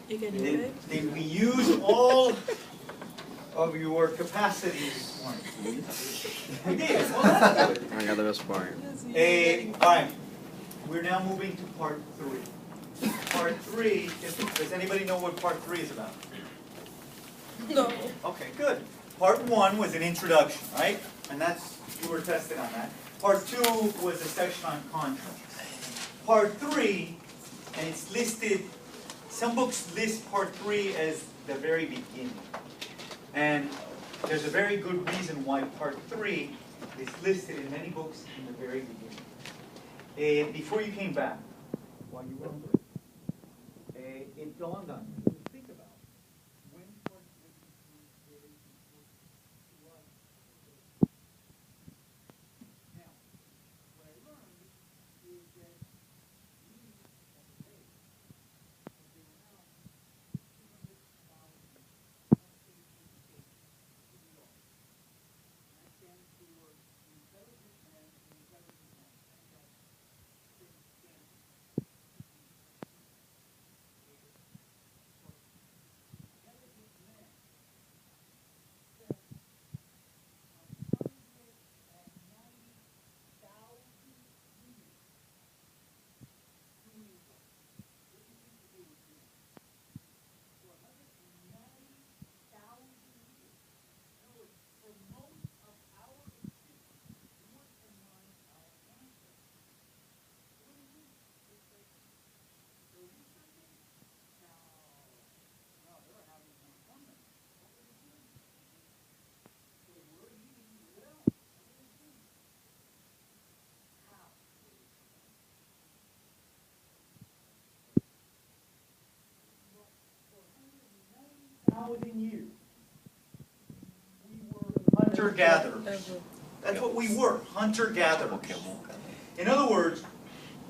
Did we use all of your capacities? We did. Well, that's good. I got the best part. All right. We're now moving to part 3. Part 3, does anybody know what part 3 is about? No. Okay, good. Part 1 was an introduction, right? And that's, you were tested on that. Part 2 was a section on contracts. Part 3, and it's listed, some books list part 3 as the very beginning. And there's a very good reason why part 3 is listed in many books in the very beginning. Before you came back, while you were on break, it dawned on me to think about when part 3 is very important to us. Now, what I learned is that we, as a race, have been around 200,000 who we are. And that stands for intelligent men and intelligent women. Years. We were hunter-gatherers. That's what we were, hunter-gatherers. In other words,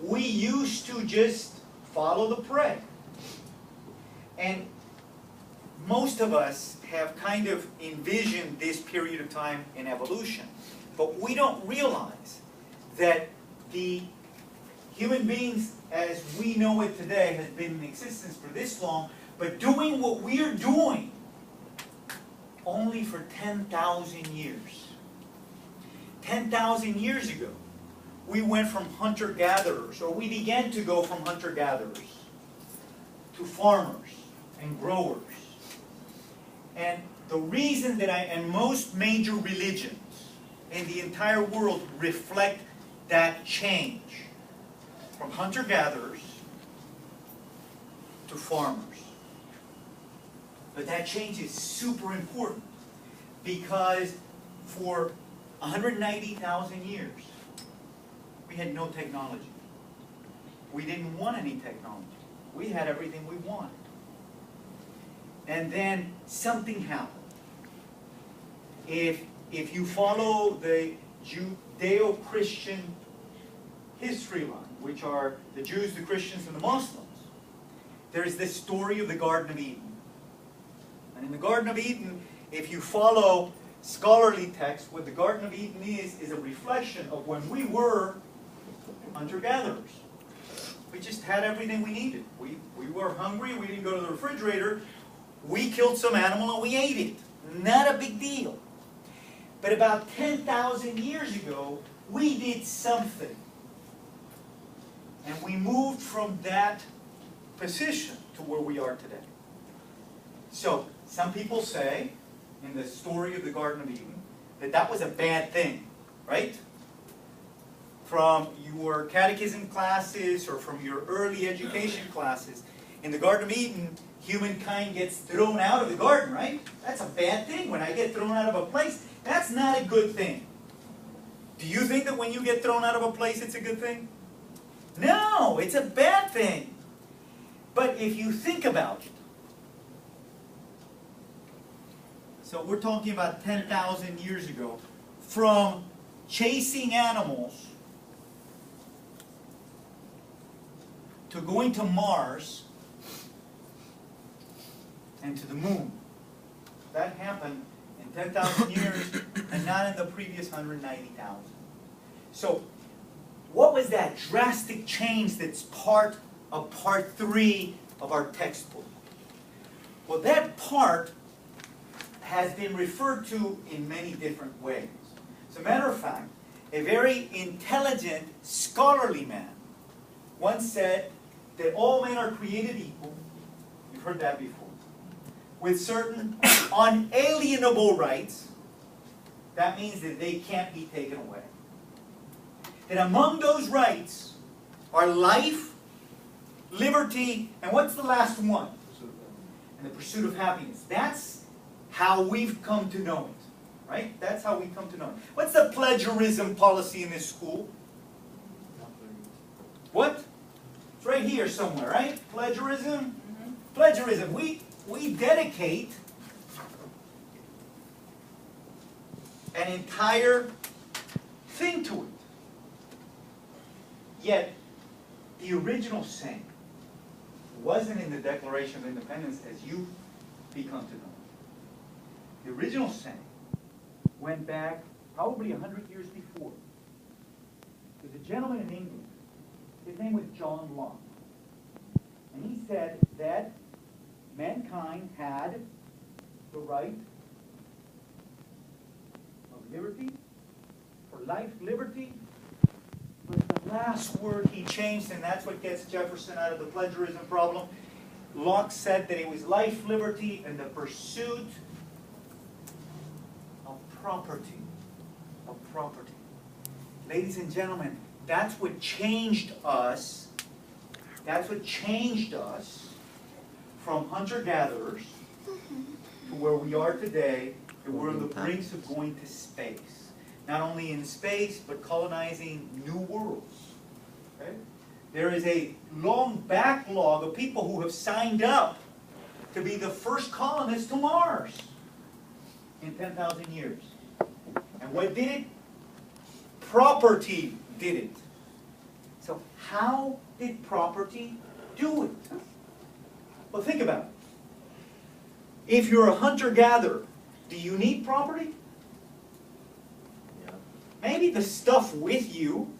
we used to just follow the prey. And most of us have kind of envisioned this period of time in evolution. But we don't realize that the human beings as we know it today has been in existence for this long, but doing what we're doing only for 10,000 years. 10,000 years ago, we went from hunter-gatherers, or we began to go from hunter-gatherers to farmers and growers. And the reason that and most major religions in the entire world reflect that change from hunter-gatherers to farmers. But that change is super important because for 190,000 years, we had no technology. We didn't want any technology. We had everything we wanted. And then something happened. If you follow the Judeo-Christian history line, which are the Jews, the Christians, and the Muslims, there's this story of the Garden of Eden. And in the Garden of Eden, if you follow scholarly texts, what the Garden of Eden is a reflection of when we were hunter-gatherers. We just had everything we needed. We were hungry, we didn't go to the refrigerator, we killed some animal and we ate it. Not a big deal. But about 10,000 years ago, we did something. And we moved from that position to where we are today. So, some people say, in the story of the Garden of Eden, that that was a bad thing, right? From your catechism classes or from your early education classes, in the Garden of Eden, humankind gets thrown out of the garden, right? That's a bad thing. When I get thrown out of a place, that's not a good thing. Do you think that when you get thrown out of a place, it's a good thing? No, it's a bad thing. But if you think about it, so we're talking about 10,000 years ago, from chasing animals to going to Mars and to the moon. That happened in 10,000 years and not in the previous 190,000. So what was that drastic change that's part of part 3 of our textbook? Well, that part has been referred to in many different ways. As a matter of fact, a very intelligent, scholarly man once said that all men are created equal. You've heard that before. With certain unalienable rights. That means that they can't be taken away. That among those rights are life, liberty, and what's the last one? And the pursuit of happiness. That's how we've come to know it. Right? That's how we come to know it. What's the plagiarism policy in this school? What? It's right here somewhere, right? Plagiarism? Mm-hmm. Plagiarism. We dedicate an entire thing to it. Yet, the original saying wasn't in the Declaration of Independence as you become to know. The original saying went back probably 100 years before. There's a gentleman in England. His name was John Locke. And he said that mankind had the right of liberty, for life, liberty. But the last word he changed, and that's what gets Jefferson out of the plagiarism problem. Locke said that it was life, liberty, and the pursuit of property. Of property. Ladies and gentlemen, that's what changed us. That's what changed us from hunter-gatherers to where we are today, and we're on the brinks of going to space. Not only in space, but colonizing new worlds. Okay? There is a long backlog of people who have signed up to be the first colonists to Mars in 10,000 years. And what did it? Property did it. So how did property do it? Well, think about it. If you're a hunter-gatherer, do you need property? Yeah. Maybe the stuff with you,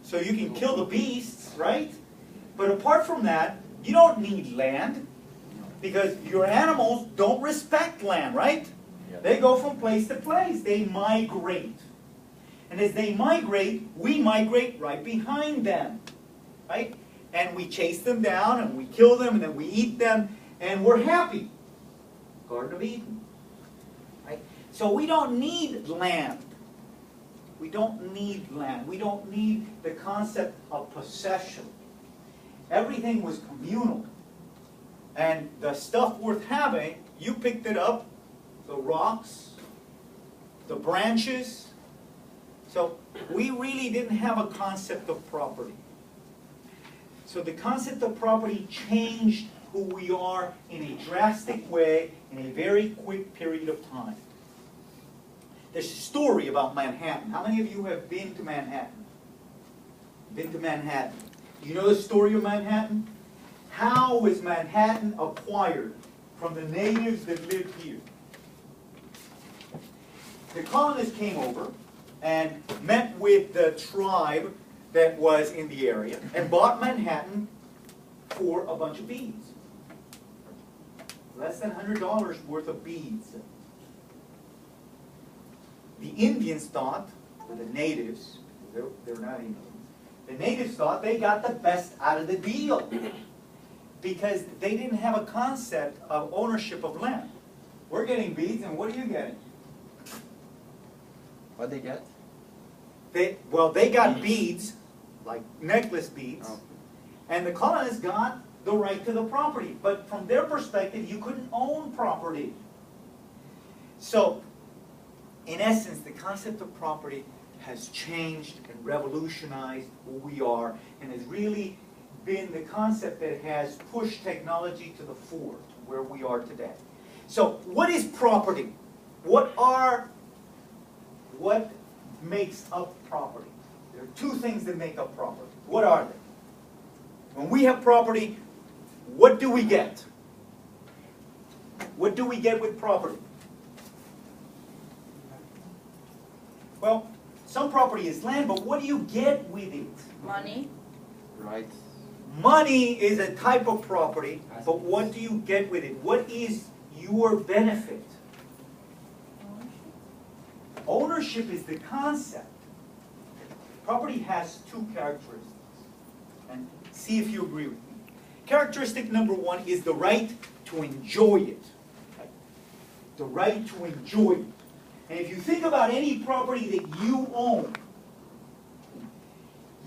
so you can kill the beasts, right? But apart from that, you don't need land, because your animals don't respect land, right? Yeah. They go from place to place. They migrate. And as they migrate, we migrate right behind them, right? And we chase them down, and we kill them, and then we eat them, and we're happy. Garden of Eden. Right? So we don't need land. We don't need land. We don't need the concept of possession. Everything was communal. And the stuff worth having, you picked it up, the rocks, the branches. So we really didn't have a concept of property. So the concept of property changed who we are in a drastic way in a very quick period of time. There's a story about Manhattan. How many of you have been to Manhattan? Been to Manhattan. You know the story of Manhattan? How was Manhattan acquired from the natives that lived here? The colonists came over and met with the tribe that was in the area and bought Manhattan for a bunch of beads. Less than $100 worth of beads. The Indians thought, or the natives, they're not Indians, the natives thought they got the best out of the deal because they didn't have a concept of ownership of land. We're getting beads, and what are you getting? What'd they get? They got beads, like necklace beads, and the colonists got the right to the property. But from their perspective, you couldn't own property. So, in essence, the concept of property has changed and revolutionized who we are, and has really been the concept that has pushed technology to the fore, to where we are today. So, what is property? What makes up property? There are two things that make up property. What are they? When we have property, what do we get? What do we get with property? Well, some property is land, but what do you get with it? Money. Rights. Money is a type of property, but what do you get with it? What is your benefit. Ownership is the concept. Property has two characteristics. And see if you agree with me. Characteristic number one is the right to enjoy it. The right to enjoy it. And if you think about any property that you own,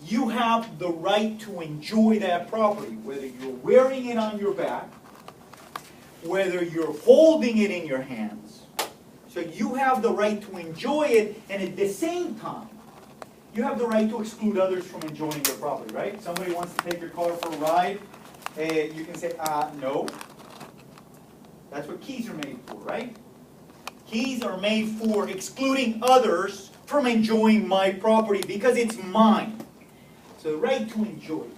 you have the right to enjoy that property, whether you're wearing it on your back, whether you're holding it in your hands. So you have the right to enjoy it, and at the same time, you have the right to exclude others from enjoying your property, right? Somebody wants to take your car for a ride, you can say, no. That's what keys are made for, right? Keys are made for excluding others from enjoying my property because it's mine. So the right to enjoy it.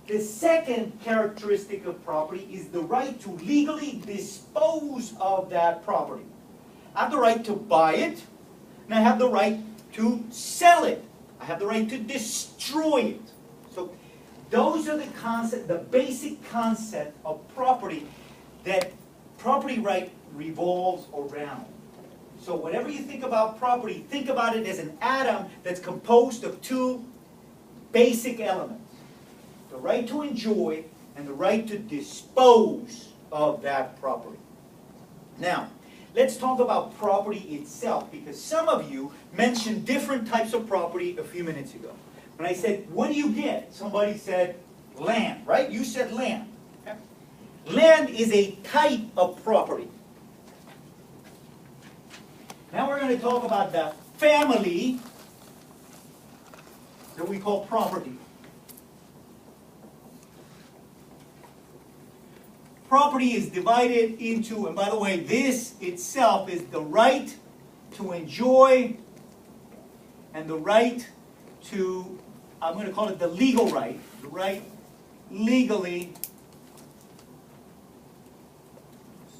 The second characteristic of property is the right to legally dispose of that property. I have the right to buy it, and I have the right to sell it. I have the right to destroy it. So those are the basic concept of property that property right revolves around. So whenever you think about property, think about it as an atom that's composed of two basic elements. The right to enjoy and the right to dispose of that property. Now, let's talk about property itself, because some of you mentioned different types of property a few minutes ago. When I said, what do you get? Somebody said land, right? You said land. Okay? Land is a type of property. Now we're going to talk about the family that we call property. Property is divided into, and by the way, this itself is the right to enjoy and the right to, I'm going to call it the legal right, the right legally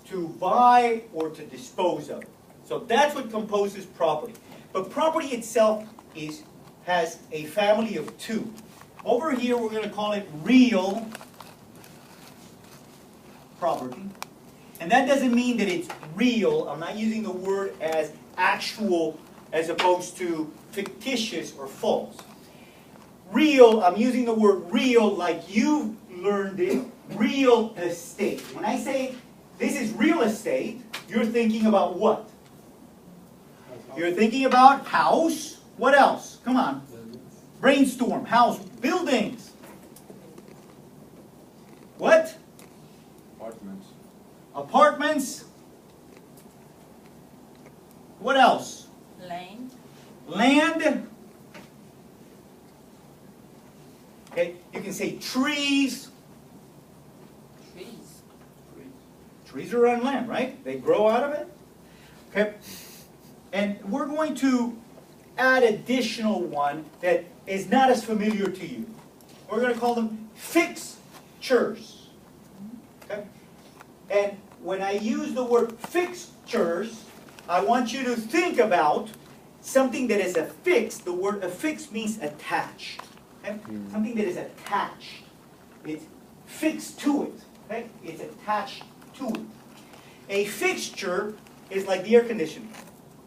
to buy or to dispose of. So that's what composes property. But property itself has a family of two. Over here we're going to call it real property. And that doesn't mean that it's real. I'm not using the word as actual as opposed to fictitious or false. Real, I'm using the word real like you learned it, real estate. When I say this is real estate, you're thinking about what? You're thinking about house. What else? Come on. Brainstorm. House. Buildings. What? Apartments. Apartments. What else? Land. Land. Okay, you can say trees. Trees. Trees are on land, right? They grow out of it. Okay. And we're going to add additional one that is not as familiar to you. We're going to call them fixtures. Okay? And when I use the word fixtures, I want you to think about something that is affixed. The word affixed means attached. Okay? Something that is attached. It's fixed to it. Okay? It's attached to it. A fixture is like the air conditioner.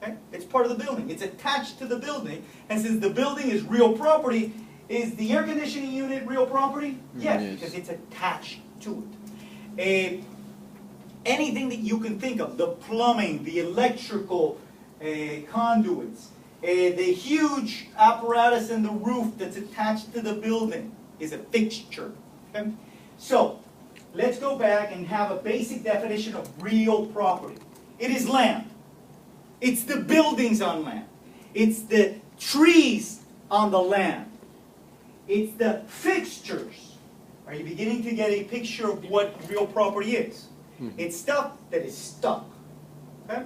Okay? It's part of the building. It's attached to the building. And since the building is real property, is the air conditioning unit real property? Yes, because it's attached to it. Anything that you can think of, the plumbing, the electrical conduits, the huge apparatus in the roof that's attached to the building is a fixture. Okay? So, let's go back and have a basic definition of real property. It is land. It's the buildings on land. It's the trees on the land. It's the fixtures. Are you beginning to get a picture of what real property is? It's stuff that is stuck. Okay?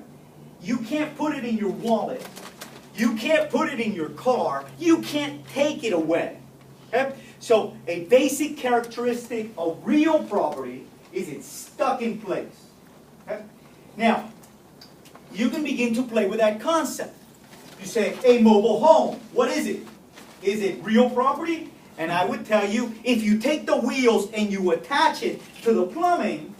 You can't put it in your wallet. You can't put it in your car. You can't take it away. Okay? So a basic characteristic of real property is it's stuck in place. Okay? Now, you can begin to play with that concept. You say, a mobile home, what is it? Is it real property? And I would tell you, if you take the wheels and you attach it to the plumbing,